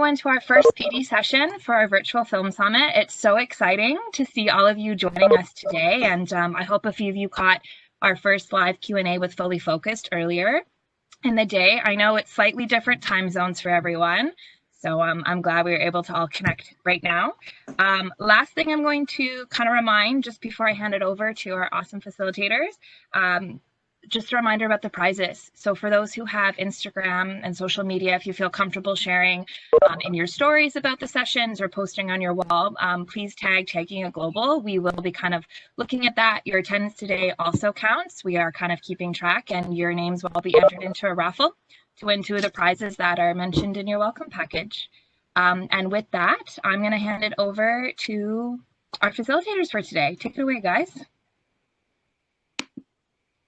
everyone to our first PD session for our virtual film summit. It's so exciting to see all of you joining us today, and I hope a few of you caught our first live Q&A with Fully Focused earlier in the day. I know it's slightly different time zones for everyone, so I'm glad we were able to all connect right now. Last thing I'm going to kind of remind just before I hand it over to our awesome facilitators, just a reminder about the prizes. So for those who have Instagram and social media, if you feel comfortable sharing in your stories about the sessions or posting on your wall, please tag Tagging a Global. We will be kind of looking at that. Your attendance today also counts. We are kind of keeping track, and your names will be entered into a raffle to win 2 of the prizes that are mentioned in your welcome package. And with that, I'm going to hand it over to our facilitators for today. Take it away, guys.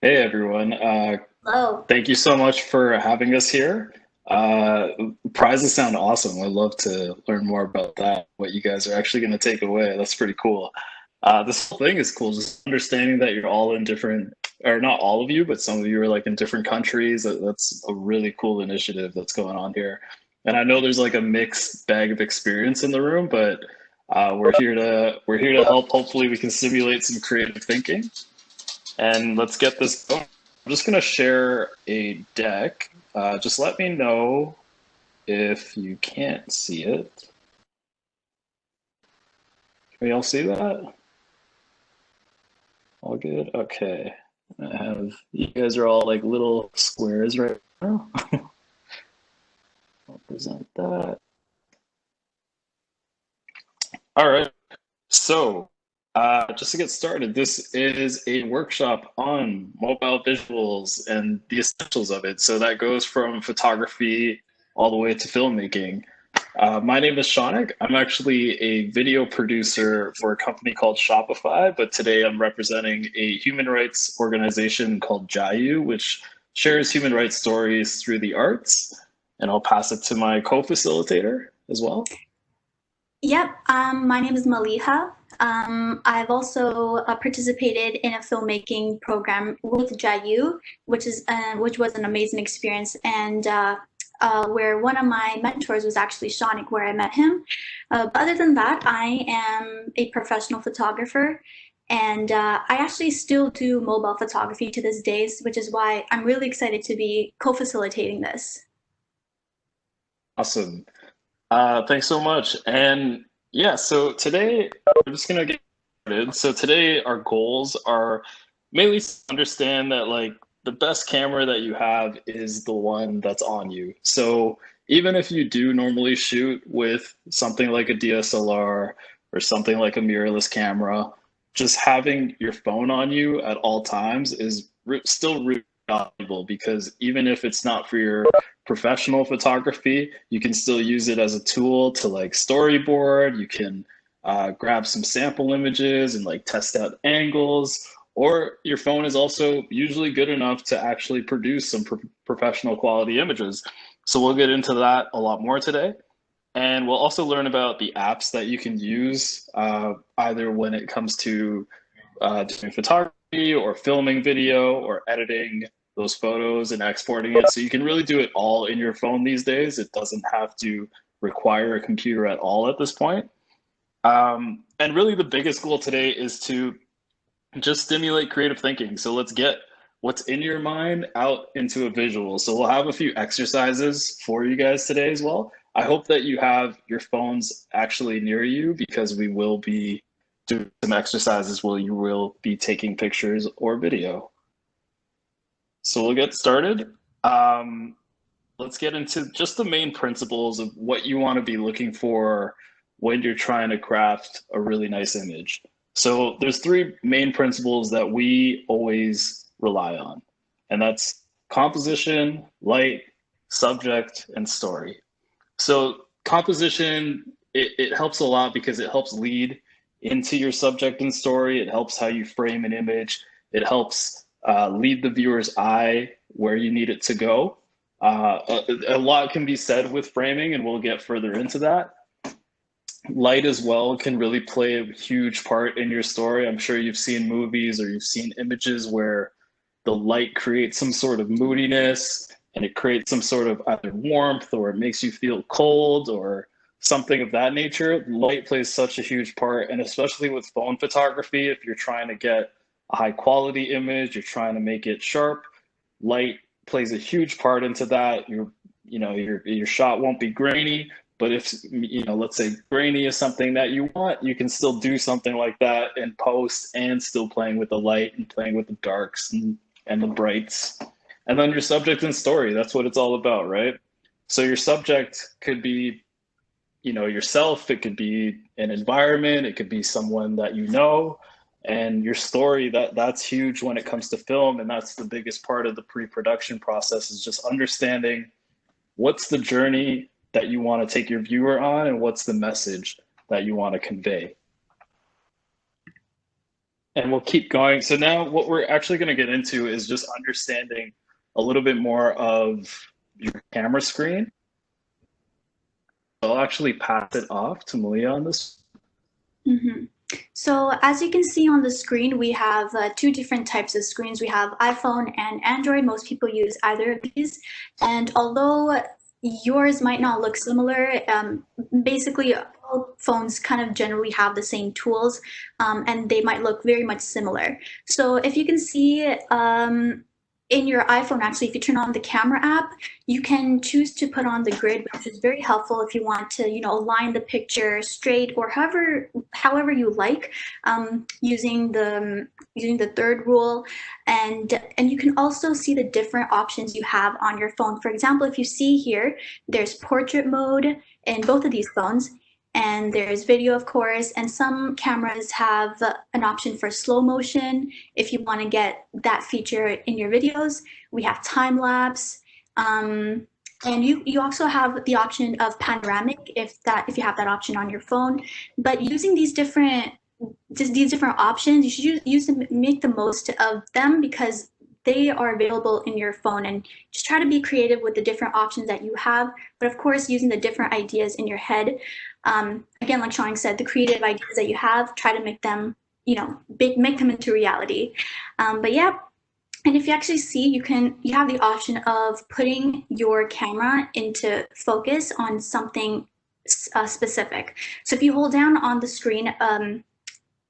Hey everyone, Hello. Thank you so much for having us here. Prizes sound awesome. I'd love to learn more about that, what you guys are actually going to take away. That's pretty cool. This whole thing is cool, just understanding that you're all in different, or not all of you, but some of you are like in different countries. That's a really cool initiative that's going on here. And I know there's like a mixed bag of experience in the room, but we're here to help. Hopefully we can simulate some creative thinking. And let's get this going. I'm just going to share a deck. Just let me know if you can't see it. Can we all see that? All good? Okay. You guys are all like little squares right now. I'll present that. All right. So, just to get started, this is a workshop on mobile visuals and the essentials of it. So that goes from photography all the way to filmmaking. My name is Shaunik. I'm actually a video producer for a company called Shopify, but today I'm representing a human rights organization called Jayu, which shares human rights stories through the arts. And I'll pass it to my co-facilitator as well. Yep, my name is Maliha. I've also participated in a filmmaking program with Jayu, which was an amazing experience, and where one of my mentors was actually Shaunik, where I met him. But other than that, I am a professional photographer, and I actually still do mobile photography to this day, which is why I'm really excited to be co-facilitating this. Awesome. Thanks so much. And yeah, so today we're just gonna get started. So today our goals are mainly to understand that like the best camera that you have is the one that's on you. So even if you do normally shoot with something like a DSLR or something like a mirrorless camera, just having your phone on you at all times is still really valuable, because even if it's not for your professional photography, you can still use it as a tool to like storyboard. You can grab some sample images and like test out angles, or your phone is also usually good enough to actually produce some professional quality images. So we'll get into that a lot more today. And we'll also learn about the apps that you can use either when it comes to doing photography or filming video or editing those photos and exporting it. So you can really do it all in your phone these days. It doesn't have to require a computer at all at this point. And really the biggest goal today is to just stimulate creative thinking. So let's get what's in your mind out into a visual. So we'll have a few exercises for you guys today as well. I hope that you have your phones actually near you, because we will be doing some exercises where you will be taking pictures or video. So we'll get started. Let's get into just the main principles of what you want to be looking for when you're trying to craft a really nice image. So there's 3 main principles that we always rely on, and that's composition, light, subject, and story. So composition, it helps a lot because it helps lead into your subject and story. It helps how you frame an image. It helps lead the viewer's eye where you need it to go. A lot can be said with framing, and we'll get further into that. Light as well can really play a huge part in your story. I'm sure you've seen movies or you've seen images where the light creates some sort of moodiness and it creates some sort of either warmth or it makes you feel cold or something of that nature. Light plays such a huge part, and especially with phone photography, if you're trying to get a high quality image, you're trying to make it sharp, light plays a huge part into that. Your shot won't be grainy, but if let's say grainy is something that you want, you can still do something like that in post and still playing with the light and playing with the darks and the brights. And then your subject and story, that's what it's all about, right? So your subject could be yourself, it could be an environment, it could be someone that you know, and your story, that's huge when it comes to film. And that's the biggest part of the pre-production process, is just understanding what's the journey that you want to take your viewer on and what's the message that you want to convey. And we'll keep going. So now what we're actually going to get into is just understanding a little bit more of your camera screen. I'll actually pass it off to Malia on this. Mm-hmm. So as you can see on the screen, we have two different types of screens. We have iPhone and Android. Most people use either of these. And although yours might not look similar, basically all phones kind of generally have the same tools, and they might look very much similar. So if you can see, in your iPhone, actually, if you turn on the camera app, you can choose to put on the grid, which is very helpful if you want to, align the picture straight or however you like, using the third rule. And you can also see the different options you have on your phone. For example, if you see here, there's portrait mode in both of these phones. And there's video, of course, and some cameras have an option for slow motion if you want to get that feature in your videos. We have time lapse, and you also have the option of panoramic if you have that option on your phone. But using these different options, you should use them, make the most of them, because they are available in your phone, and just try to be creative with the different options that you have, but of course using the different ideas in your head. Again, like Sean said, the creative ideas that you have, try to make them, make them into reality. But yeah, and if you actually see, you have the option of putting your camera into focus on something specific. So if you hold down on the screen,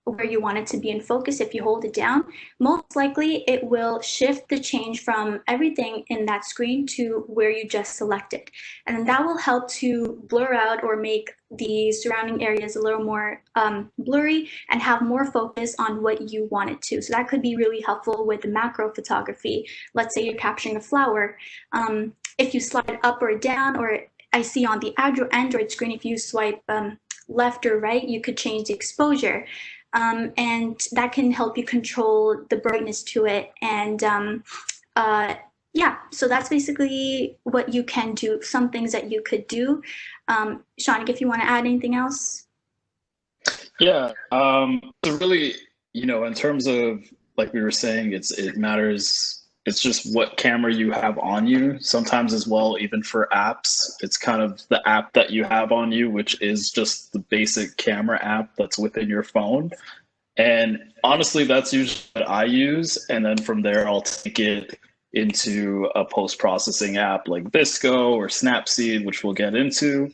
where you want it to be in focus, if you hold it down, most likely it will shift the change from everything in that screen to where you just selected. And that will help to blur out or make the surrounding areas a little more blurry and have more focus on what you want it to. So that could be really helpful with macro photography. Let's say you're capturing a flower. If you slide up or down, or I see on the Android screen, if you swipe left or right, you could change the exposure. And that can help you control the brightness to it. And yeah, so that's basically what you can do, some things that you could do. Sean, if you want to add anything else? Yeah, so really, in terms of, like we were saying, it matters. It's just what camera you have on you. Sometimes as well, even for apps, it's kind of the app that you have on you, which is just the basic camera app that's within your phone. And honestly, that's usually what I use. And then from there, I'll take it into a post-processing app like Visco or Snapseed, which we'll get into.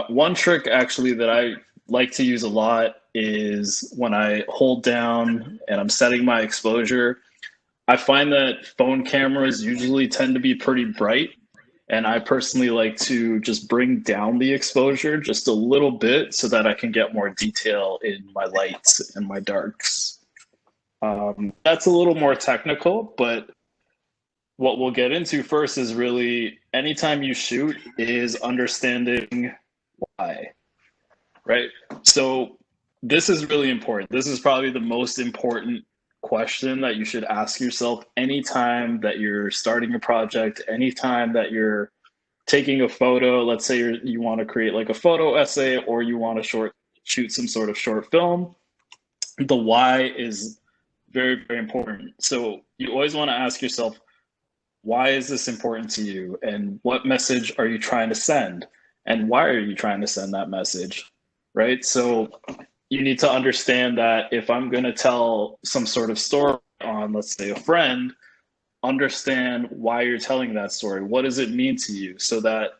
One trick actually that I like to use a lot is when I hold down and I'm setting my exposure, I find that phone cameras usually tend to be pretty bright, and I personally like to just bring down the exposure just a little bit so that I can get more detail in my lights and my darks. That's a little more technical, but what we'll get into first is really anytime you shoot is understanding why, right? So this is really important. This is probably the most important question that you should ask yourself anytime that you're starting a project, anytime that you're taking a photo. Let's say you want to create like a photo essay, or you want to shoot some sort of short film. The why is very, very important. So you always want to ask yourself, why is this important to you? And what message are you trying to send? And why are you trying to send that message, right? So you need to understand that if I'm going to tell some sort of story on, let's say, a friend, understand why you're telling that story. What does it mean to you? So that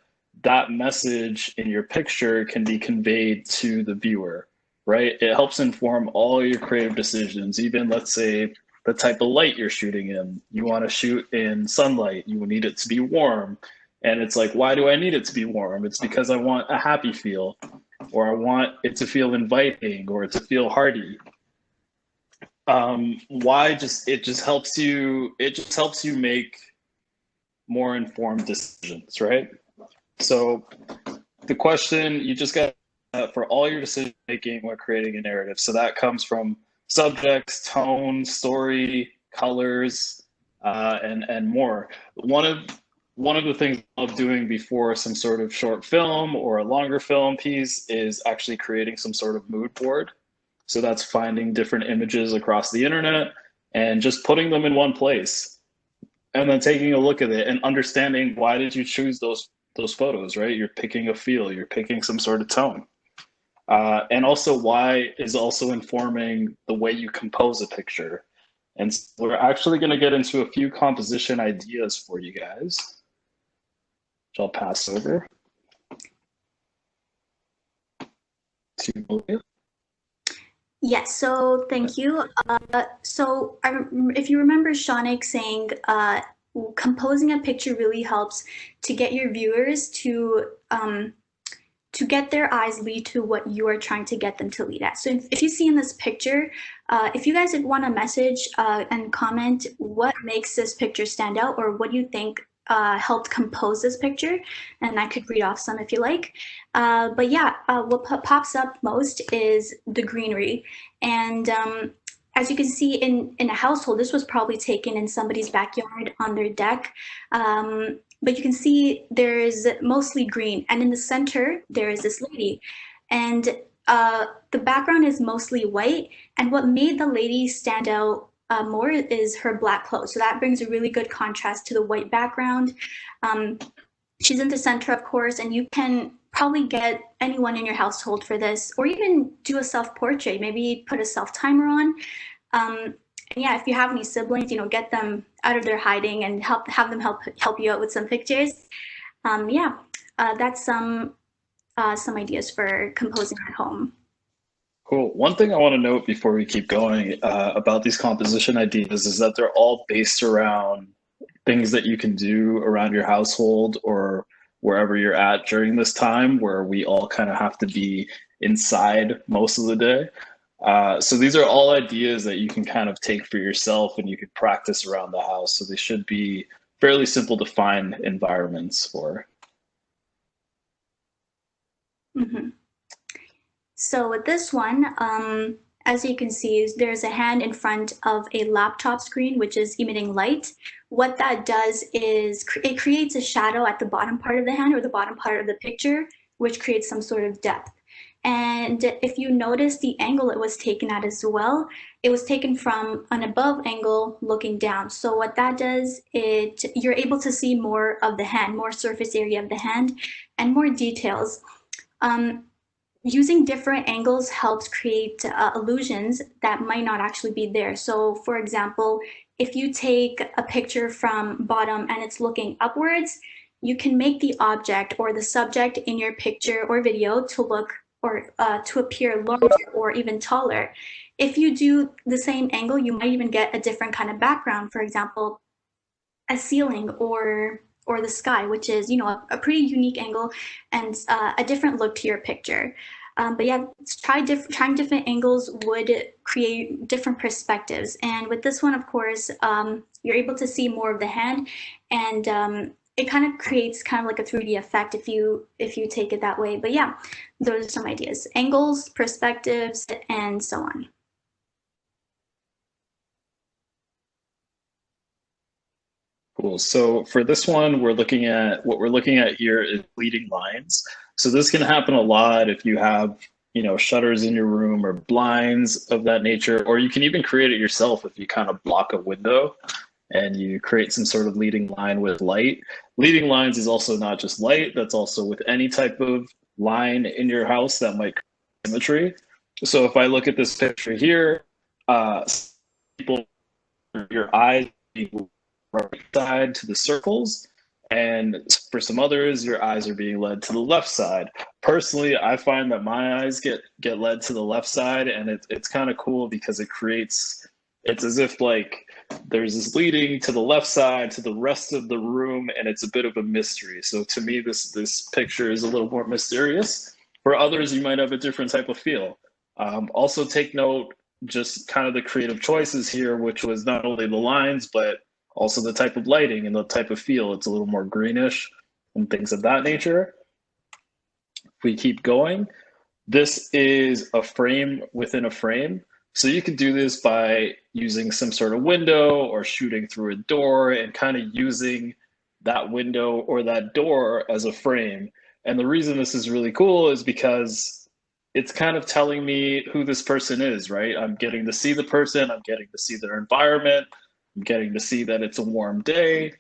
that message in your picture can be conveyed to the viewer, right? It helps inform all your creative decisions, even let's say the type of light you're shooting in. You want to shoot in sunlight, you need it to be warm. And it's like, why do I need it to be warm? It's because I want a happy feel, or I want it to feel inviting, or to feel hearty. Why just it just helps you make more informed decisions, right? So the question you just got for all your decision making when creating a narrative. So that comes from subjects, tone, story, colors, and more. One of the things I love doing before some sort of short film or a longer film piece is actually creating some sort of mood board. So that's finding different images across the internet and just putting them in one place, and then taking a look at it and understanding why did you choose those photos, right? You're picking a feel, you're picking some sort of tone. And also why is also informing the way you compose a picture. And so we're actually going to get into a few composition ideas for you guys, which I'll pass over to Malia. Yes, so thank you. If you remember Shaunik saying composing a picture really helps to get your viewers to get their eyes lead to what you are trying to get them to lead at. So if you see in this picture, if you guys want to message and comment what makes this picture stand out, or what you think helped compose this picture, and I could read off some if you like. But yeah, what pops up most is the greenery. And as you can see in a household, this was probably taken in somebody's backyard on their deck. But you can see there's mostly green, and in the center there is this lady, and the background is mostly white. And what made the lady stand out more is her black clothes. So that brings a really good contrast to the white background. She's in the center, of course, and you can probably get anyone in your household for this, or even do a self-portrait, maybe put a self-timer on. And yeah, if you have any siblings, get them out of their hiding and have them help you out with some pictures. That's some ideas for composing at home. Cool. One thing I want to note before we keep going about these composition ideas is that they're all based around things that you can do around your household or wherever you're at during this time where we all kind of have to be inside most of the day. So these are all ideas that you can kind of take for yourself and you can practice around the house. So they should be fairly simple to find environments for. Mm-hmm. So with this one, as you can see, there's a hand in front of a laptop screen, which is emitting light. What that does is it creates a shadow at the bottom part of the hand, or the bottom part of the picture, which creates some sort of depth. And if you notice the angle it was taken at as well, it was taken from an above angle looking down. So what that does, you're able to see more of the hand, more surface area of the hand, and more details. Using different angles helps create illusions that might not actually be there. So for example, if you take a picture from bottom and it's looking upwards, you can make the object or the subject in your picture or video to look or to appear larger or even taller. If you do the same angle, you might even get a different kind of background. For example, a ceiling or the sky, which is a pretty unique angle and a different look to your picture. But yeah, trying different angles would create different perspectives. And with this one, of course, you're able to see more of the hand, and it kind of creates kind of like a 3D effect if you take it that way. But yeah, those are some ideas: angles, perspectives, and so on. Cool. So for this one, what we're looking at here is leading lines. So this can happen a lot if you have, shutters in your room or blinds of that nature, or you can even create it yourself if you kind of block a window and you create some sort of leading line with light. Leading lines is also not just light, that's also with any type of line in your house that might create symmetry. So if I look at this picture here, people, your eyes right side to the circles, and for some others, your eyes are being led to the left side. Personally, I find that my eyes get led to the left side, and it's kind of cool because it's as if like there's this leading to the left side to the rest of the room, and it's a bit of a mystery. So to me, this picture is a little more mysterious. For others, you might have a different type of feel. Also take note just kind of the creative choices here, which was not only the lines, but also the type of lighting and the type of feel. It's a little more greenish and things of that nature. If we keep going, this is a frame within a frame. So you can do this by using some sort of window or shooting through a door and kind of using that window or that door as a frame. And the reason this is really cool is because it's kind of telling me who this person is, right? I'm getting to see the person, I'm getting to see their environment, I'm getting to see that it's a warm day,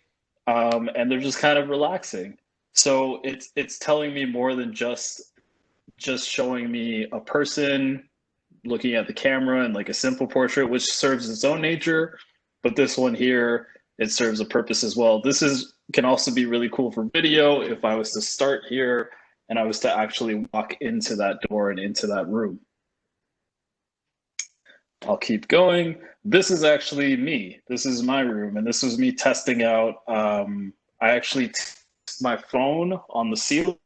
and they're just kind of relaxing. So it's telling me more than just showing me a person looking at the camera and like a simple portrait, which serves its own nature. But this one here, it serves a purpose as well. This can also be really cool for video if I was to start here and I was to actually walk into that door and into that room. I'll keep going. This is actually me. This is my room, and this was me testing out. I actually tested my phone on the ceiling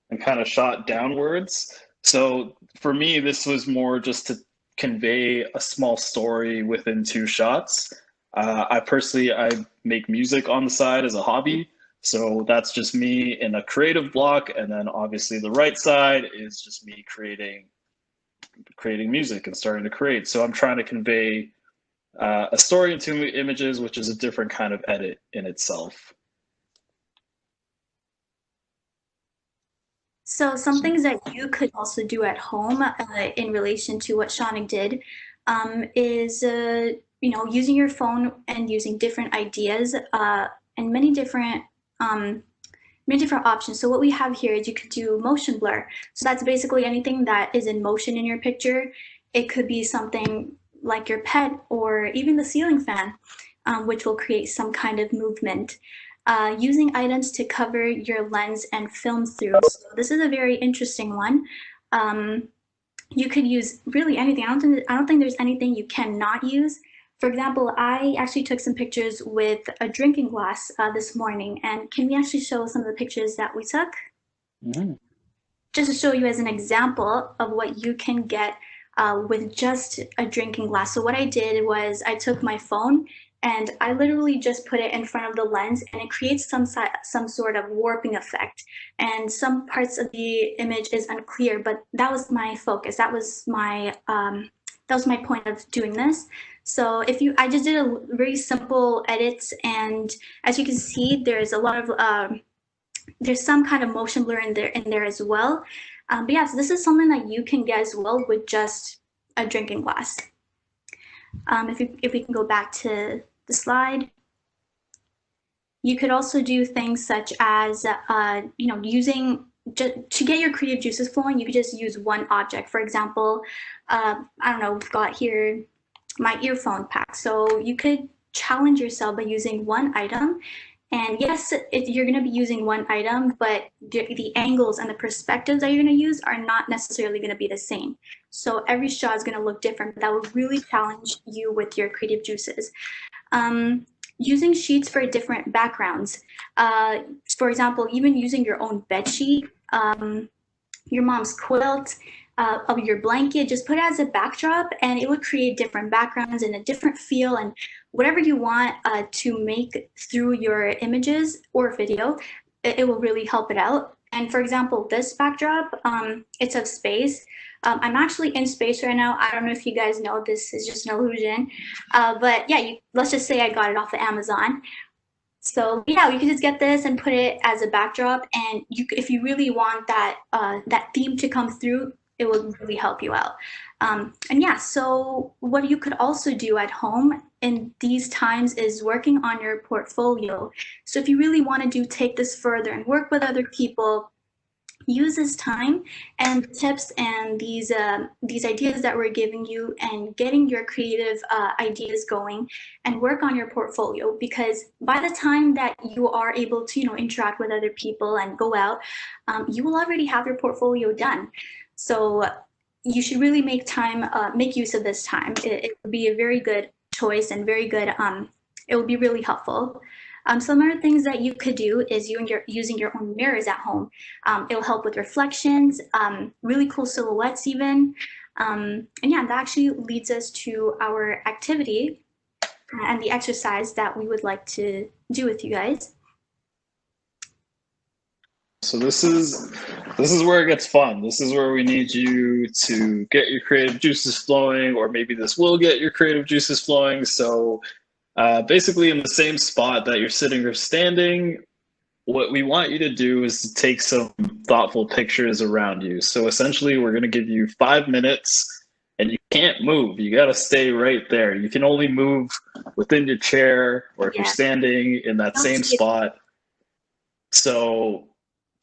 and kind of shot downwards. So for me, this was more just to convey a small story within 2 shots. I make music on the side as a hobby. So that's just me in a creative block. And then obviously the right side is just me creating music and starting to create. So I'm trying to convey a story in 2 images, which is a different kind of edit in itself. So some things that you could also do at home in relation to what Shanik did is, using your phone and using different ideas and many different options. So what we have here is you could do motion blur. So that's basically anything that is in motion in your picture. It could be something like your pet or even the ceiling fan, which will create some kind of movement. Using items to cover your lens and film through. So this is a very interesting one. You could use really anything. I don't think there's anything you cannot use. For example, I actually took some pictures with a drinking glass this morning. And can we actually show some of the pictures that we took? Mm-hmm. Just to show you as an example of what you can get with just a drinking glass. So what I did was I took my phone and I literally just put it in front of the lens, and it creates some sort of warping effect. And some parts of the image is unclear, but that was my focus. That was my point of doing this. So I just did a very simple edits, and as you can see, there's a lot of there's some kind of motion blur in there as well. But yeah, so this is something that you can get as well with just a drinking glass. If we can go back to the slide, you could also do things such as, using to get your creative juices flowing. You could just use one object. For example, I don't know, we've got here my earphone pack. So you could challenge yourself by using one item. And yes, you're going to be using one item, but the angles and the perspectives that you're going to use are not necessarily going to be the same. So every shot is going to look different, but that will really challenge you with your creative juices. Using sheets for different backgrounds. For example, even using your own bed sheet, your mom's quilt, of your blanket, just put it as a backdrop, and it would create different backgrounds and a different feel, and whatever you want to make through your images or video, it will really help it out. And for example, this backdrop, it's of space. I'm actually in space right now. I don't know if you guys know, this is just an illusion. But yeah, let's just say I got it off of Amazon. So yeah, you can just get this and put it as a backdrop. And if you really want that theme to come through, it will really help you out. And yeah, so what you could also do at home in these times is working on your portfolio. So if you really want to take this further and work with other people, use this time and tips and these ideas that we're giving you and getting your creative ideas going and work on your portfolio, because by the time that you are able to interact with other people and go out, you will already have your portfolio done. So you should really make use of this time. It would be a very good choice and very good. It would be really helpful. Some other things that you could do is using your own mirrors at home. It'll help with reflections, really cool silhouettes even. And yeah, that actually leads us to our activity and the exercise that we would like to do with you guys. So this is where it gets fun. This is where we need you to get your creative juices flowing, or maybe this will get your creative juices flowing. So basically, in the same spot that you're sitting or standing, what we want you to do is to take some thoughtful pictures around you. So essentially, we're going to give you 5 minutes, and you can't move. You got to stay right there. You can only move within your chair, or if you're standing in that same spot. So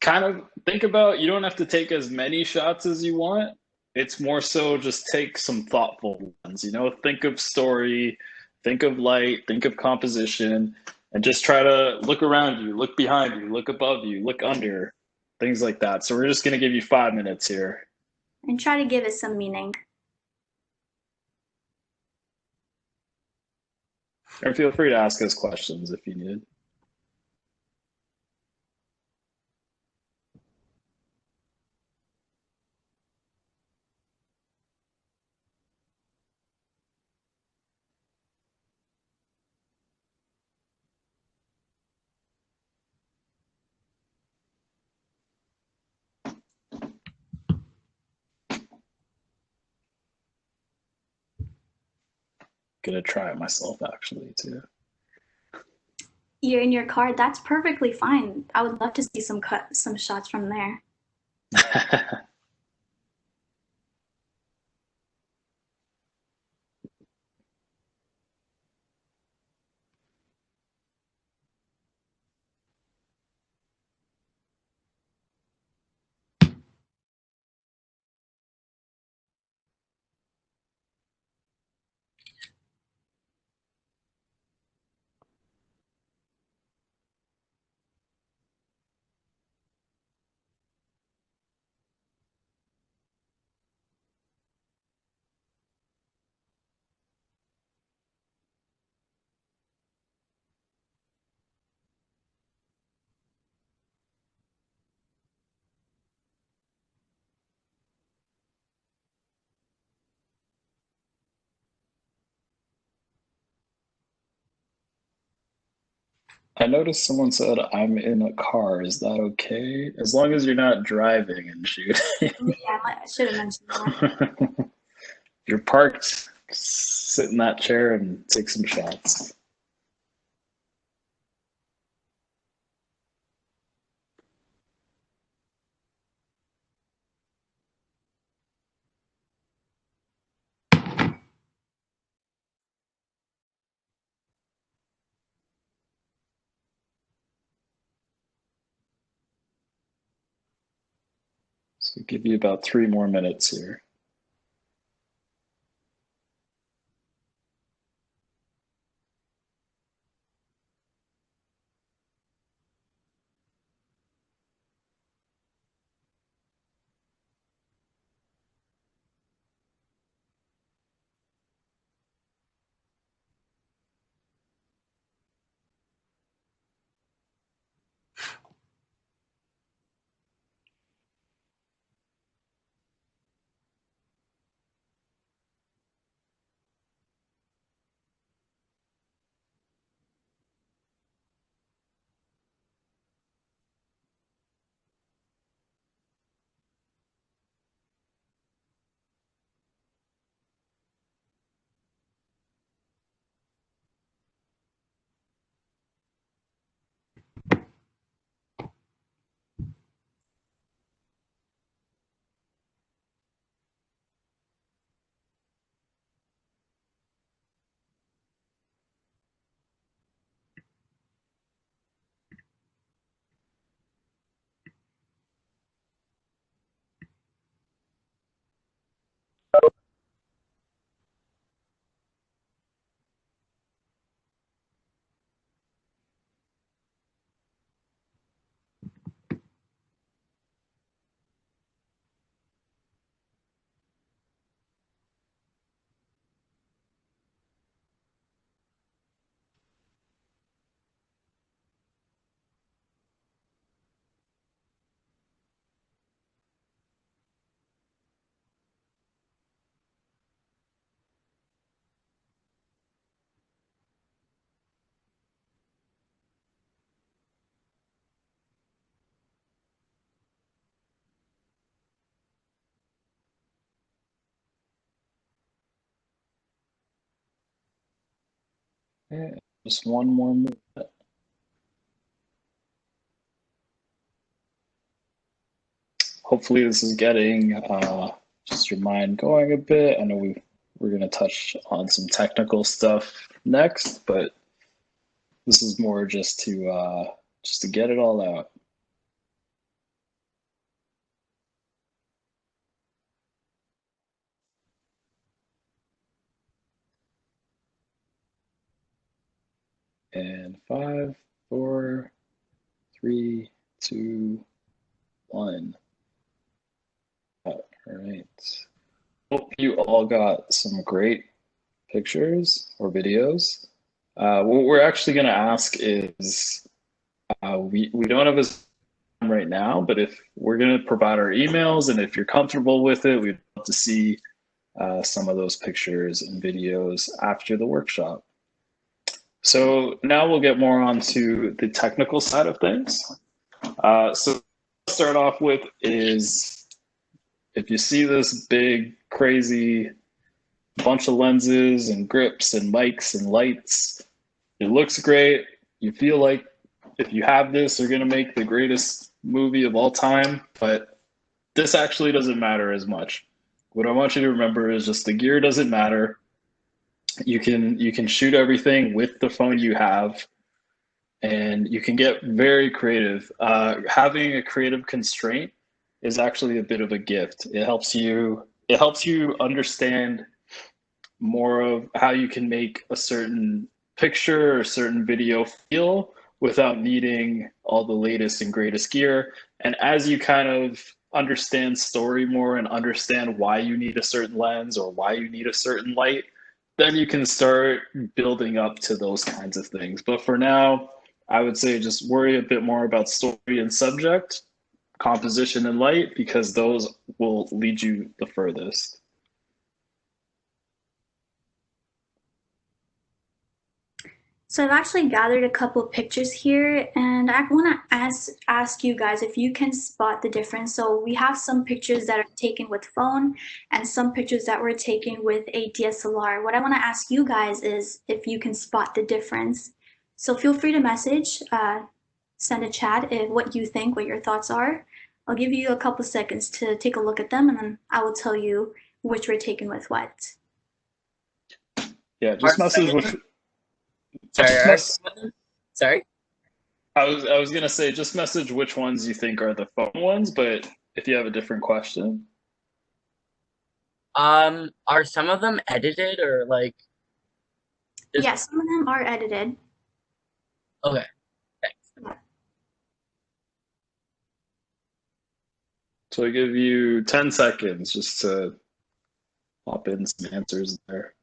kind of think about, you don't have to take as many shots as you want. It's more so just take some thoughtful ones, think of story, think of light, think of composition, and just try to look around you, look behind you, look above you, look under, things like that. So we're just going to give you 5 minutes here. And try to give it some meaning. And feel free to ask us questions if you need. Gonna try it myself actually too. You're in your car, that's perfectly fine. I would love to see some shots from there. I noticed someone said, I'm in a car. Is that okay? As long as you're not driving and shooting. Yeah, I should have mentioned that. You're parked, sit in that chair and take some shots. So give you about 3 more minutes here. Okay, just one more minute. Hopefully this is getting just your mind going a bit. I know we're going to touch on some technical stuff next, but this is more just to get it all out. And 5, 4, 3, 2, 1. All right. Hope you all got some great pictures or videos. What we're actually going to ask is we don't have as right now, but if we're going to provide our emails and if you're comfortable with it, we'd love to see some of those pictures and videos after the workshop. So now we'll get more onto the technical side of things. So start off with is if you see this big, crazy bunch of lenses and grips and mics and lights, it looks great. You feel like if you have this, you're going to make the greatest movie of all time, but this actually doesn't matter as much. What I want you to remember is just the gear doesn't matter. You can shoot everything with the phone you have, and you can get very creative. Having a creative constraint is actually a bit of a gift. It helps you understand more of how you can make a certain picture or a certain video feel without needing all the latest and greatest gear. And as you kind of understand story more and understand why you need a certain lens or why you need a certain light, then you can start building up to those kinds of things. But for now, I would say just worry a bit more about story and subject, composition and light, because those will lead you the furthest. So I've actually gathered a couple of pictures here, and I want to ask you guys if you can spot the difference. So we have some pictures that are taken with phone and some pictures that were taken with a DSLR. What I want to ask you guys is if you can spot the difference. So feel free to message, send a chat if what you think, what your thoughts are. I'll give you a couple seconds to take a look at them, and then I will tell you which were taken with what. Yeah, just message which. Sorry. I was gonna say just message which ones you think are the phone ones, but if you have a different question. Are some of them edited or like? Yes, some of them are edited. Okay. Thanks. So I give you 10 seconds just to pop in some answers there.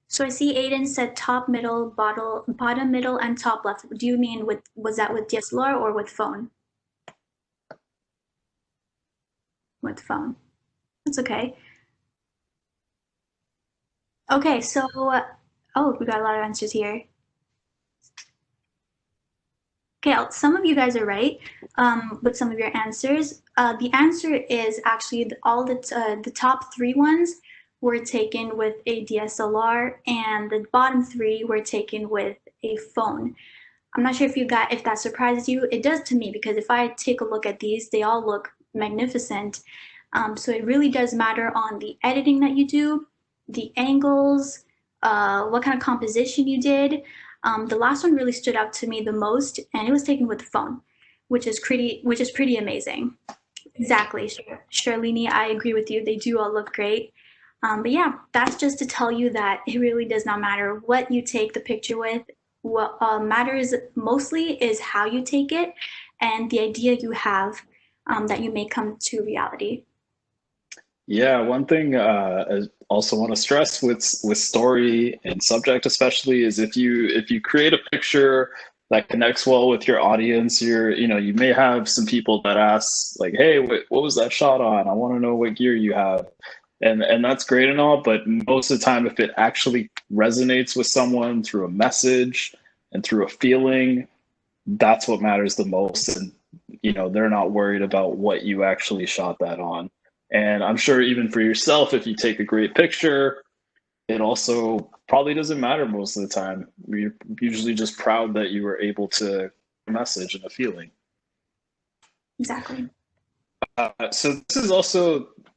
So I see Aiden said top, middle, bottom, middle, and top left. Do you mean was that with DSLR or with phone? With phone. That's okay. Okay, so, oh, we got a lot of answers here. Okay, some of you guys are right with some of your answers. The answer is actually all the top 3 ones were taken with a DSLR, and the bottom 3 were taken with a phone. I'm not sure if that surprises you. It does to me, because if I take a look at these, they all look magnificent. So it really does matter on the editing that you do, the angles, what kind of composition you did. The last one really stood out to me the most, and it was taken with the phone, which is pretty amazing. Exactly, Charlene, I agree with you. They do all look great. But yeah, that's just to tell you that it really does not matter what you take the picture with. What matters mostly is how you take it and the idea you have that you may come to reality. Yeah, one thing I also want to stress with story and subject especially is if you create a picture that connects well with your audience, you may have some people that ask like, hey, what was that shot on? I want to know what gear you have. And that's great and all, but most of the time, if it actually resonates with someone through a message and through a feeling, that's what matters the most. And they're not worried about what you actually shot that on. And I'm sure even for yourself, if you take a great picture, it also probably doesn't matter most of the time. You're usually just proud that you were able to message and a feeling. Exactly. So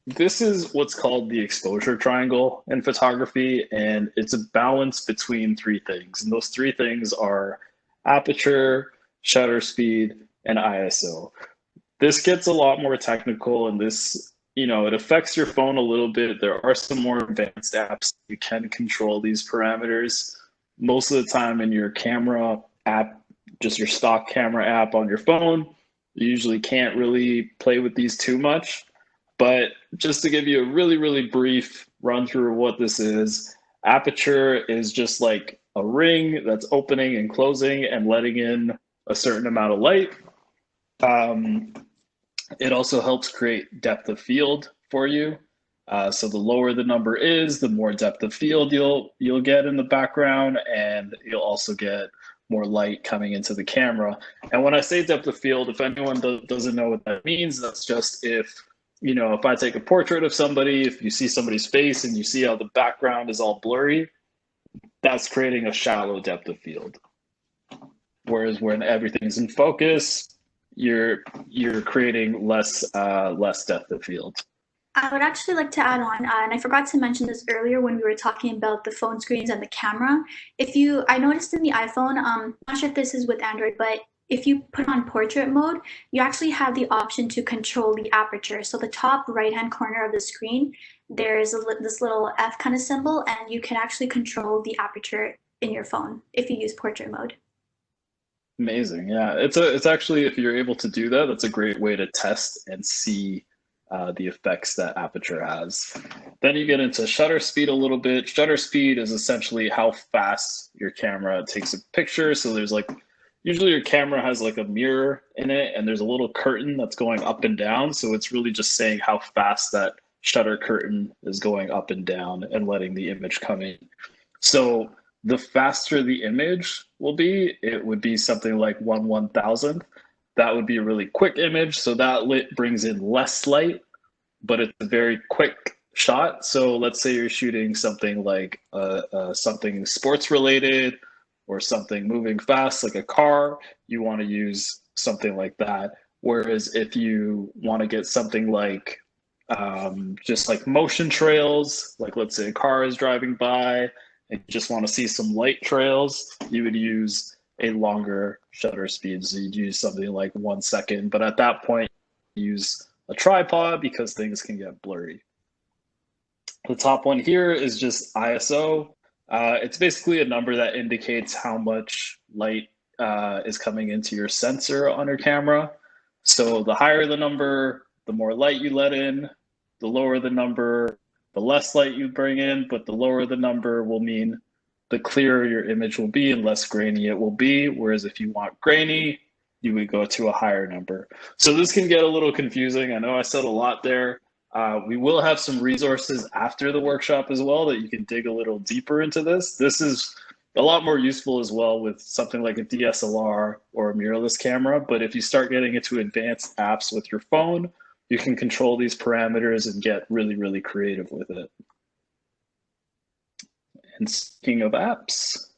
this is what's called the exposure triangle in photography, and it's a balance between three things. And those three things are aperture, shutter speed, and ISO. This gets a lot more technical, and it affects your phone a little bit. There are some more advanced apps you can control these parameters. Most of the time in your camera app, just your stock camera app on your phone, you usually can't really play with these too much. But just to give you a really, really brief run through of what this is, aperture is just like a ring that's opening and closing and letting in a certain amount of light. It also helps create depth of field for you. So the lower the number is, the more depth of field you'll get in the background, and you'll also get more light coming into the camera. And when I say depth of field, if anyone doesn't know what that means, that's just if I take a portrait of somebody, if you see somebody's face and you see how the background is all blurry, that's creating a shallow depth of field. Whereas when everything's in focus, you're creating less depth of field. I would actually like to add on, and I forgot to mention this earlier when we were talking about the phone screens and the camera. I noticed in the iPhone, I'm not sure if this is with Android, but if you put on portrait mode, you actually have the option to control the aperture. So the top right-hand corner of the screen, there's this little F kind of symbol, and you can actually control the aperture in your phone if you use portrait mode. Amazing. Yeah, it's actually, if you're able to do that, that's a great way to test and see the effects that aperture has. Then you get into shutter speed a little bit. Shutter speed is essentially how fast your camera takes a picture. So there's usually your camera has like a mirror in it, and there's a little curtain that's going up and down. So it's really just saying how fast that shutter curtain is going up and down and letting the image come in. So the faster the image will be, it would be something like 1/1000th. That would be a really quick image. So that brings in less light, but it's a very quick shot. So let's say you're shooting something like something sports related or something moving fast, like a car, you want to use something like that. Whereas if you want to get something like just like motion trails, like let's say a car is driving by and you just want to see some light trails, you would use a longer shutter speed. So you'd use something like 1 second, but at that point, use a tripod because things can get blurry. The top one here is just ISO. It's basically a number that indicates how much light is coming into your sensor on your camera. So the higher the number, the more light you let in. The lower the number, the less light you bring in, but the lower the number will mean the clearer your image will be and less grainy it will be. Whereas if you want grainy, you would go to a higher number. So this can get a little confusing. I know I said a lot there. We will have some resources after the workshop as well that you can dig a little deeper into this. This is a lot more useful as well with something like a DSLR or a mirrorless camera. But if you start getting into advanced apps with your phone, you can control these parameters and get really, really creative with it. And speaking of apps.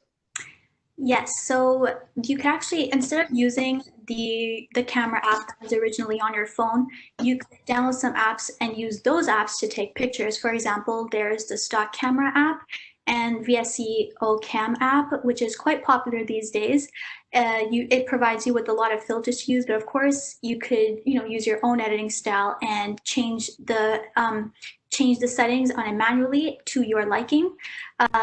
Yes, so you can actually, instead of using the camera app that was originally on your phone, you can download some apps and use those apps to take pictures. For example, there's the stock camera app and VSCO Cam app, which is quite popular these days. It provides you with a lot of filters to use, but of course you could use your own editing style and change the settings on it manually to your liking.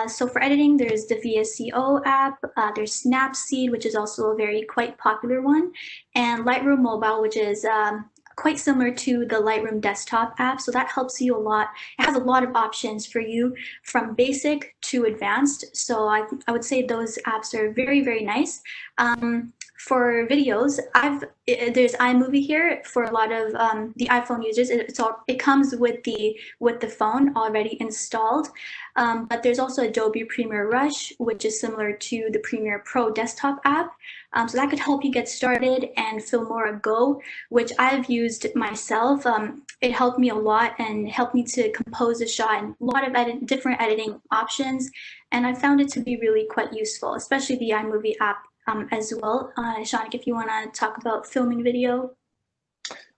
So for editing, there's the VSCO app, there's Snapseed, which is also a quite popular one, and Lightroom Mobile, which is quite similar to the Lightroom desktop app. So that helps you a lot. It has a lot of options for you from basic to advanced. So I would say those apps are very, very nice. for videos, there's iMovie here for a lot of the iPhone users. It comes with the phone already installed, but there's also Adobe Premiere Rush, which is similar to the Premiere Pro desktop app. So that could help you get started, and Filmora Go, which I've used myself. It helped me a lot and helped me to compose a shot and a lot of different editing options. And I found it to be really quite useful, especially the iMovie app as well. Shanik, if you want to talk about filming video.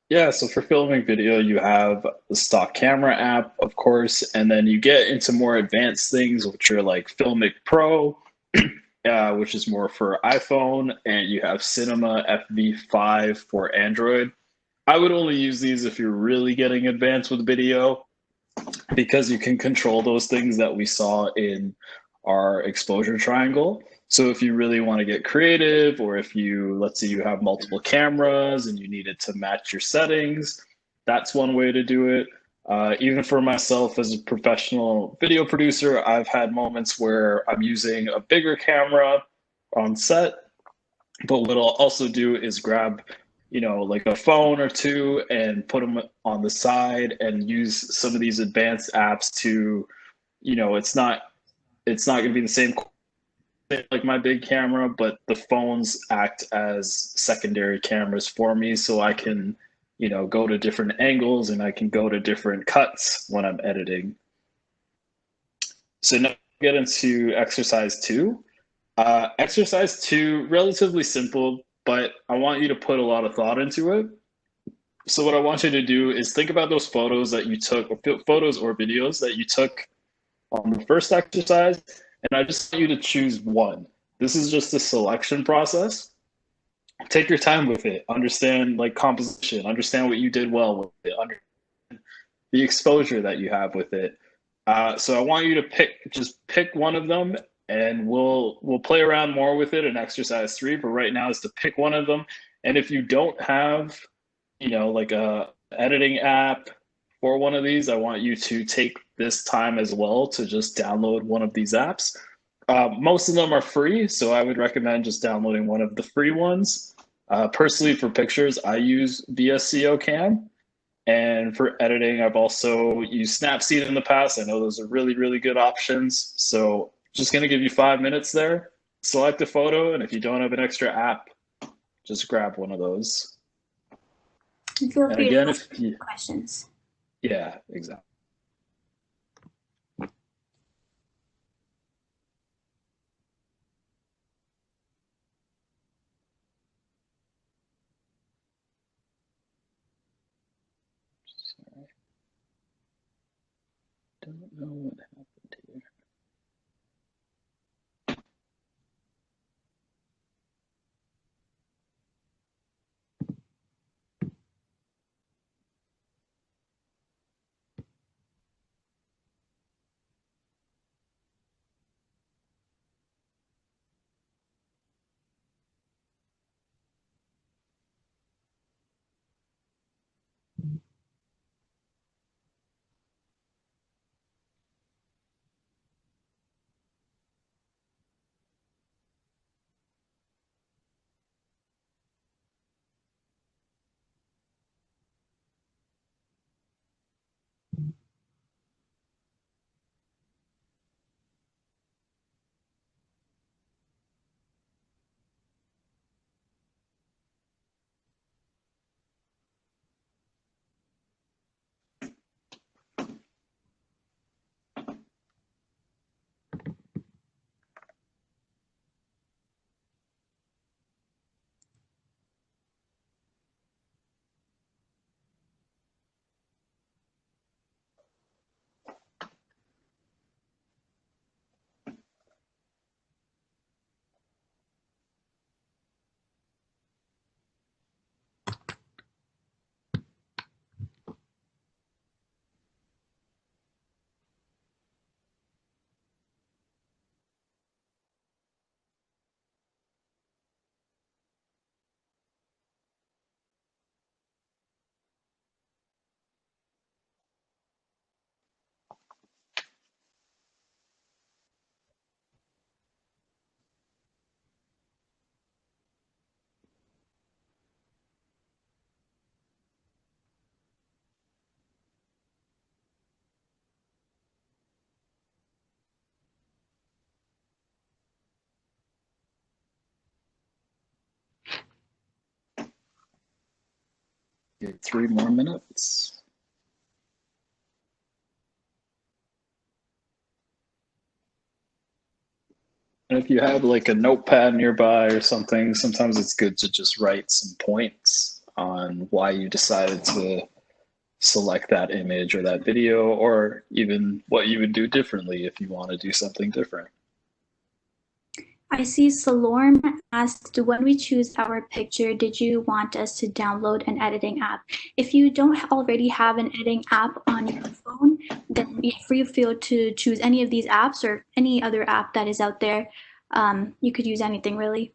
Yeah, so for filming video, you have the stock camera app, of course, and then you get into more advanced things, which are like Filmic Pro, which is more for iPhone, and you have Cinema FV5 for Android. I would only use these if you're really getting advanced with video, because you can control those things that we saw in our exposure triangle. So if you really want to get creative, or if you, let's say you have multiple cameras and you need it to match your settings, that's one way to do it. Even for myself as a professional video producer, I've had moments where I'm using a bigger camera on set, but what I'll also do is grab, like a phone or two and put them on the side and use some of these advanced apps to, it's not going to be the same like my big camera, but the phones act as secondary cameras for me, so I can, go to different angles and I can go to different cuts when I'm editing. So now get into exercise 2. Exercise 2, relatively simple, but I want you to put a lot of thought into it. So what I want you to do is think about those photos that you took, photos or videos that you took on the first exercise, and I just want you to choose one. This is just a selection process. Take your time with it. Understand like composition. Understand what you did well with it. Understand the exposure that you have with it. So I want you to just pick one of them, and we'll play around more with it in exercise 3. But right now is to pick one of them. And if you don't have, like a editing app for one of these, I want you to take this time as well to just download one of these apps. Most of them are free, so I would recommend just downloading one of the free ones. Personally, for pictures, I use VSCO Cam. And for editing, I've also used Snapseed in the past. I know those are really, really good options. So just going to give you 5 minutes there. Select a photo, and if you don't have an extra app, just grab one of those. And feel free again, to ask questions. Yeah, exactly. Sorry. Don't know what happened here. Give 3 more minutes. And if you have like a notepad nearby or something, sometimes it's good to just write some points on why you decided to select that image or that video, or even what you would do differently if you want to do something different. I see Salorm asked, when we choose our picture, did you want us to download an editing app? If you don't already have an editing app on your phone, then feel to choose any of these apps or any other app that is out there. You could use anything really.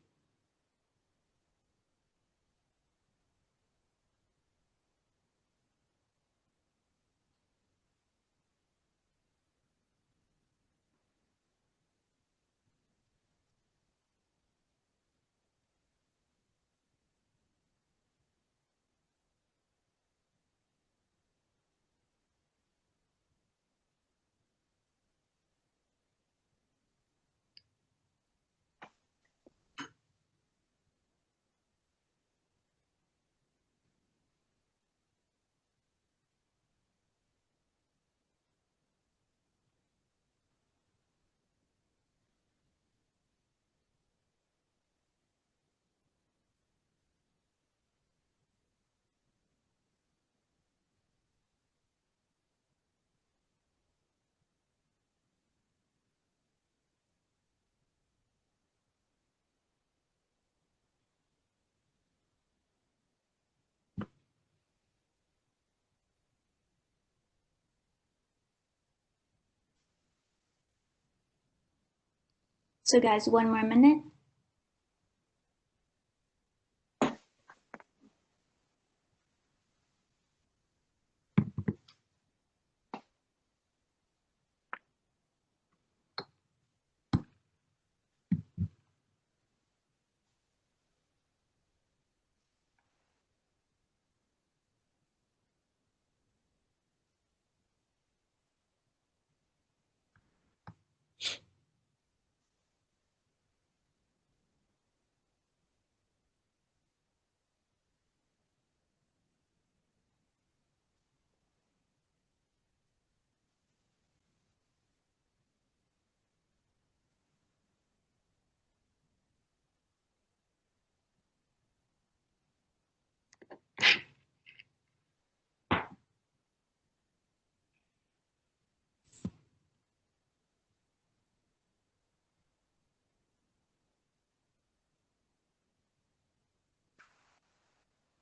So guys, 1 more minute.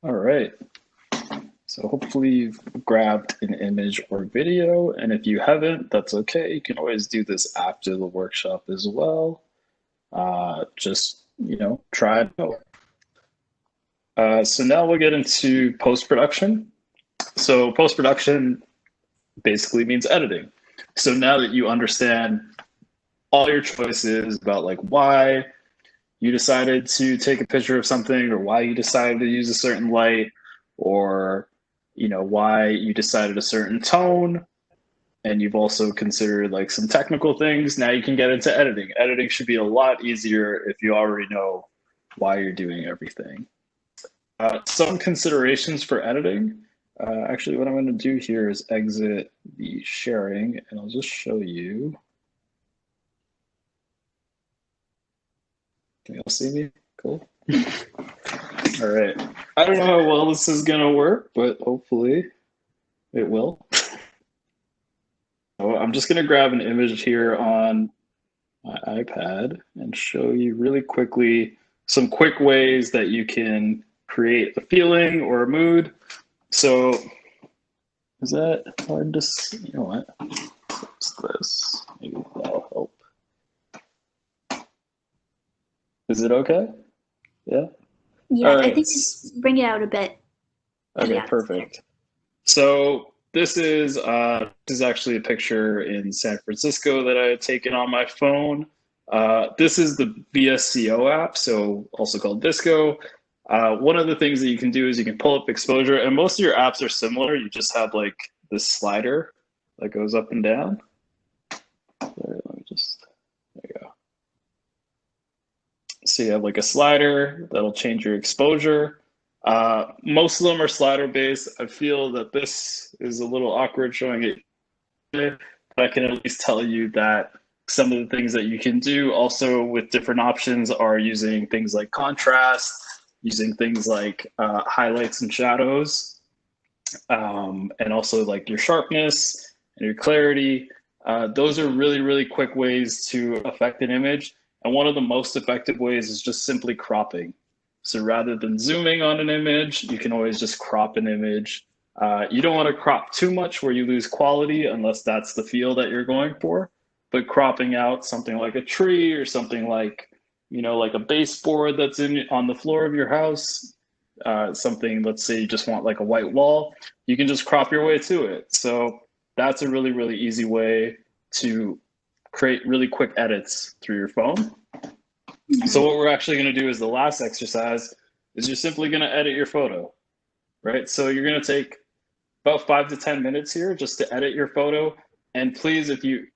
All right. So hopefully you've grabbed an image or video, and if you haven't, that's okay. You can always do this after the workshop as well. Just, try it out. So now we'll get into post-production. So post-production basically means editing. So now that you understand all your choices about like why you decided to take a picture of something, or why you decided to use a certain light, or why you decided a certain tone, and you've also considered like some technical things, now you can get into editing. Editing should be a lot easier if you already know why you're doing everything. Some considerations for editing. Actually, what I'm going to do here is exit the sharing, and I'll just show you. Can you all see me? Cool. All right. I don't know how well this is going to work, but hopefully it will. So I'm just going to grab an image here on my iPad and show you really quickly some quick ways that you can create a feeling or a mood. So is that hard to see? You know what? What's this? Maybe that'll help. Is it okay? Yeah? Yeah, right. I think just bring it out a bit. Okay, Yeah. perfect. So this is actually a picture in San Francisco that I had taken on my phone. This is the VSCO app, so also called Visco. One of the things that you can do is you can pull up exposure, and most of your apps are similar. You just have like this slider that goes up and down. There you go. So you have like a slider that'll change your exposure. Most of them are slider based. I feel that this is a little awkward showing it, but I can at least tell you that some of the things that you can do also with different options are using things like contrast, using things like highlights and shadows, and also like your sharpness and your clarity. Those are really, really quick ways to affect an image. And one of the most effective ways is just simply cropping. So rather than zooming on an image, you can always just crop an image. You don't want to crop too much where you lose quality unless that's the feel that you're going for. But cropping out something like a tree or something like, like a baseboard that's on the floor of your house, something, let's say you just want like a white wall, you can just crop your way to it. So that's a really, really easy way to create really quick edits through your phone. So what we're actually going to do is the last exercise is you're simply going to edit your photo, right? So you're going to take about 5 to 10 minutes here just to edit your photo. And please, if you have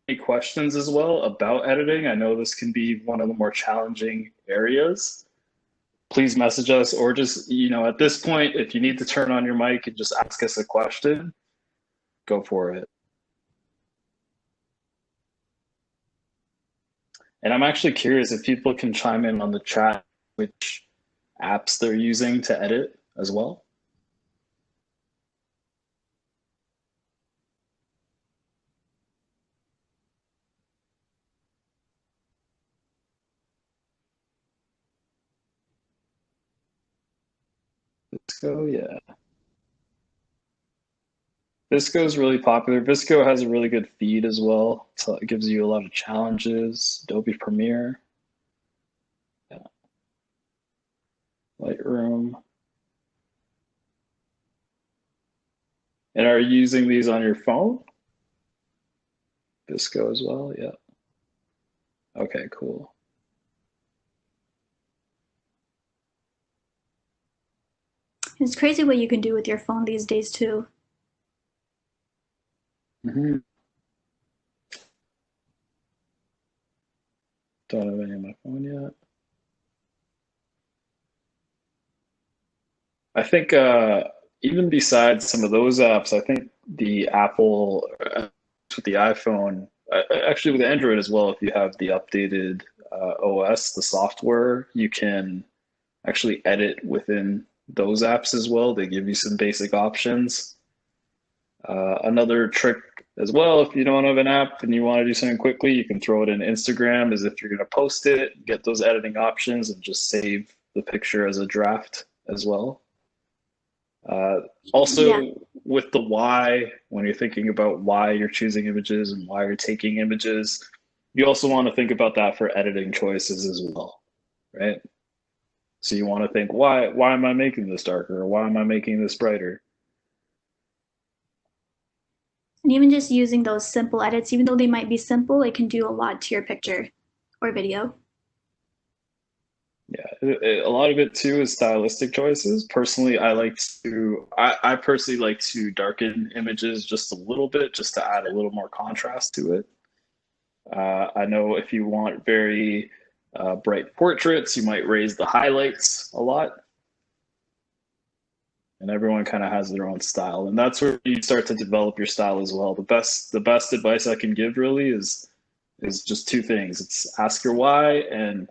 any questions as well about editing, I know this can be one of the more challenging areas, please message us, or just, at this point, if you need to turn on your mic and just ask us a question, go for it. And I'm actually curious if people can chime in on the chat which apps they're using to edit as well. Visco, yeah. Visco is really popular. Visco has a really good feed as well. So it gives you a lot of challenges. Adobe Premiere. Yeah. Lightroom. And are you using these on your phone? Visco as well, yeah. Okay, cool. It's crazy what you can do with your phone these days too. Mm-hmm. Don't have any on my phone yet. I think even besides some of those apps, I think the Apple with the iPhone, actually with Android as well, if you have the updated OS, the software, you can actually edit within those apps as well. They give you some basic options. Another trick as well, if you don't have an app and you want to do something quickly, you can throw it in Instagram as if you're going to post it, get those editing options, and just save the picture as a draft as well. Also, with the why, when you're thinking about why you're choosing images and why you're taking images, you also want to think about that for editing choices as well, right? So you want to think, why am I making this darker? Or why am I making this brighter? And even just using those simple edits, even though they might be simple, it can do a lot to your picture or video. Yeah, a lot of it too is stylistic choices. Personally, I personally like to darken images just a little bit, just to add a little more contrast to it. I know if you want very bright portraits, you might raise the highlights a lot. And everyone kind of has their own style, and that's where you start to develop your style as well. The best advice I can give really is just two things. It's ask your why and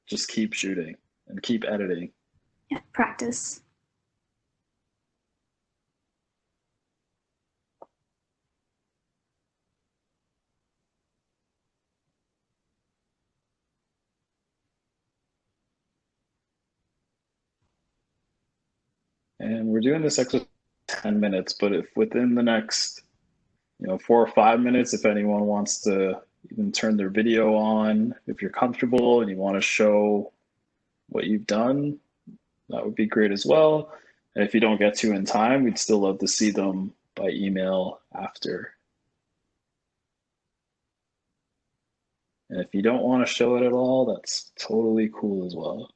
just keep shooting and keep editing. Yeah, practice. And we're doing this exercise 10 minutes, but if within the next 4 or 5 minutes, if anyone wants to even turn their video on, if you're comfortable and you want to show what you've done, that would be great as well. And if you don't get to in time, we'd still love to see them by email after. And if you don't want to show it at all, that's totally cool as well.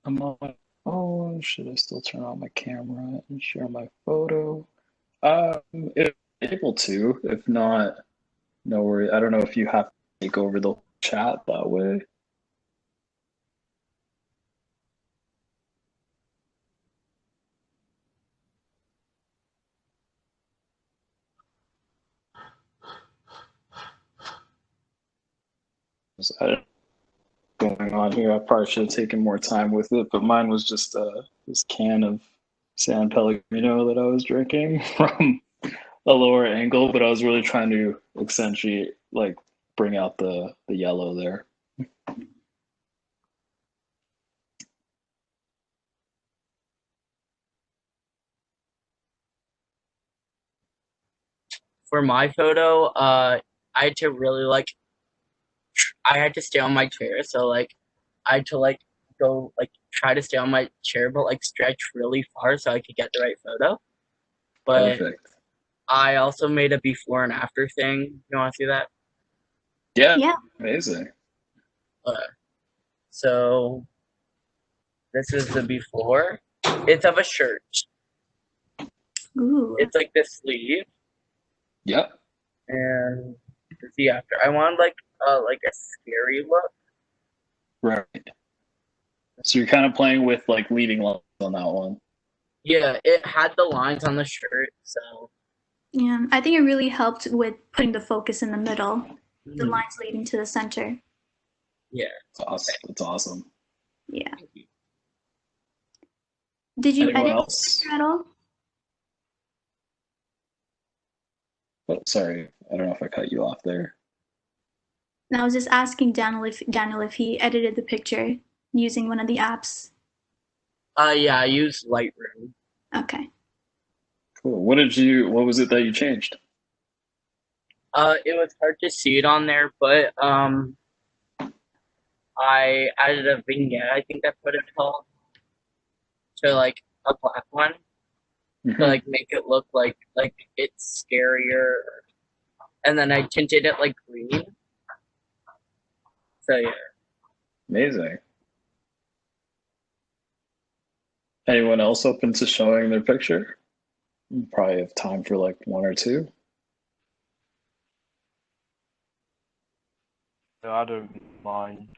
I'm on my phone. Should I still turn on my camera and share my photo? If able to. If not, no worry. I don't know if you have to take over the chat that way. I don't know what's going on here. I probably should have taken more time with it, but mine was just this can of San Pellegrino that I was drinking from a lower angle, but I was really trying to accentuate, like, bring out the yellow there. For my photo, I had to really I had to stay on my chair, so I had to go try to stay on my chair, but stretch really far so I could get the right photo. But Perfect. I also made a before and after thing. You want to see that? Yeah, Yeah. amazing. Uh, so this is the before. It's of a shirt. Ooh. It's like the sleeve, Yep. and the after. I wanted a scary look. Right. So you're kind of playing with like leading lines on that one. Yeah, it had the lines on the shirt, so Yeah, I think it really helped with putting the focus in the middle, the mhm. lines leading to the center. Yeah. That's awesome. That's awesome. Yeah. Did you Anyone edit the else? picture at all? Oh, sorry. I don't know if I cut you off there. And I was just asking Daniel if he edited the picture using one of the apps. Yeah, I used Lightroom. Okay. Cool. What was it that you changed? It was hard to see it on there, but I added a vignette. I think that's what it's called, to a black one to Mhm. make it look like it's scarier, and then I tinted it green. So yeah. Amazing. Anyone else open to showing their picture? You probably have time for like one or two. Yeah, I don't mind.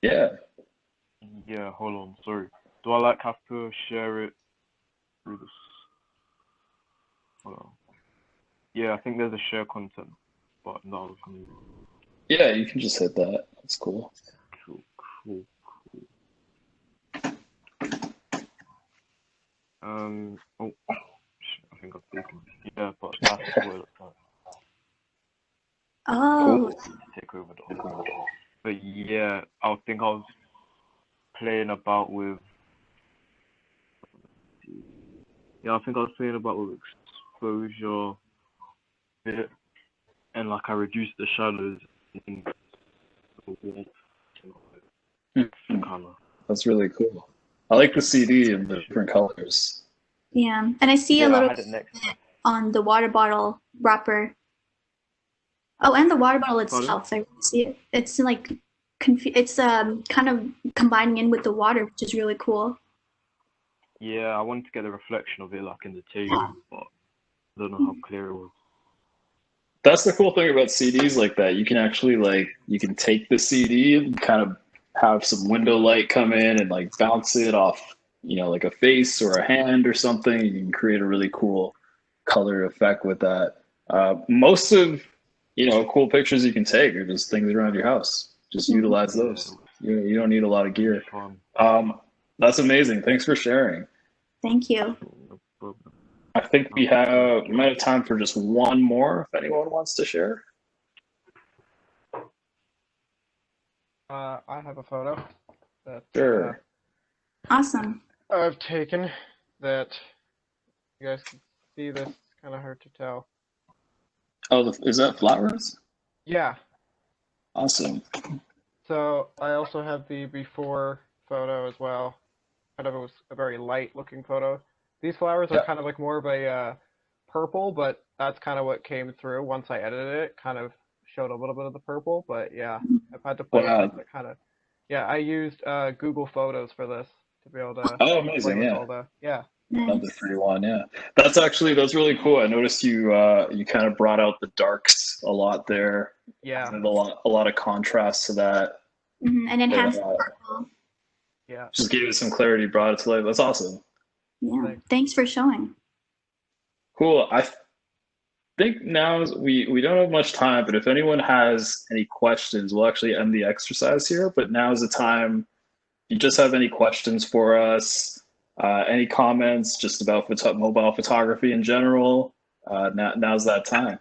Yeah. Yeah, hold on, sorry. Do I have to share it through this? Hold on. Yeah, I think there's a share content button that I was gonna Yeah, you can just hit that. That's cool. cool, cool. Oh, shit, I think I've taken. Yeah, but that's what it looks like. Oh. Cool. Take over the whole. But yeah, I think I was playing about with. Yeah, I think I was playing about with exposure bit, and I reduced the shadows and the warmth Mhm. kind of. That's really cool. I like the CD in the different colors. Yeah, and I see a Yeah, I little had it next. on the water bottle wrapper. Oh, and the water bottle Pardon? itself. I see it. It's it's kind of combining in with the water, which is really cool. Yeah, I wanted to get the reflection of it in the table, but I don't know how clear it was. That's the cool thing about CDs like that. You can actually you can take the CD and kind of have some window light come in and like bounce it off, like a face or a hand or something. You can create a really cool color effect with that. Most of cool pictures you can take are just things around your house. Just Mhm. utilize Yeah, those. You don't need a lot of it was gear. fun. That's amazing. Thanks for sharing. Thank you. No problem. I think we might have time for just one more if anyone wants to share. I have a photo that Sure. Awesome. I've taken that you guys can see this. It's kind of hard to tell. Oh, is that flowers? Yeah. Awesome. So I also have the before photo as well. Kind of it was a very light looking photo. These flowers are Yeah. kind of more of a purple, but that's kind of what came through once I edited it. Kind of showed a little bit of the purple, but yeah, I've had to play with Wow. things that kind of Yeah, I used Google Photos for this to be able to Oh, play amazing! with Yeah, all the. Yeah. love the Nice. 3-1. Yeah, that's really cool. I noticed you kind of brought out the darks a lot there. Yeah. Added a lot of contrast to that. And And enhance the purple. Yeah. just gave it some clarity, brought it to life. That's awesome. Yeah. Thanks. Thanks for showing. Cool. I think now we don't have much time, but if anyone has any questions, we'll actually end the exercise here. But now is the time. If you just have any questions for us, any comments just about mobile photography in general, now's that time.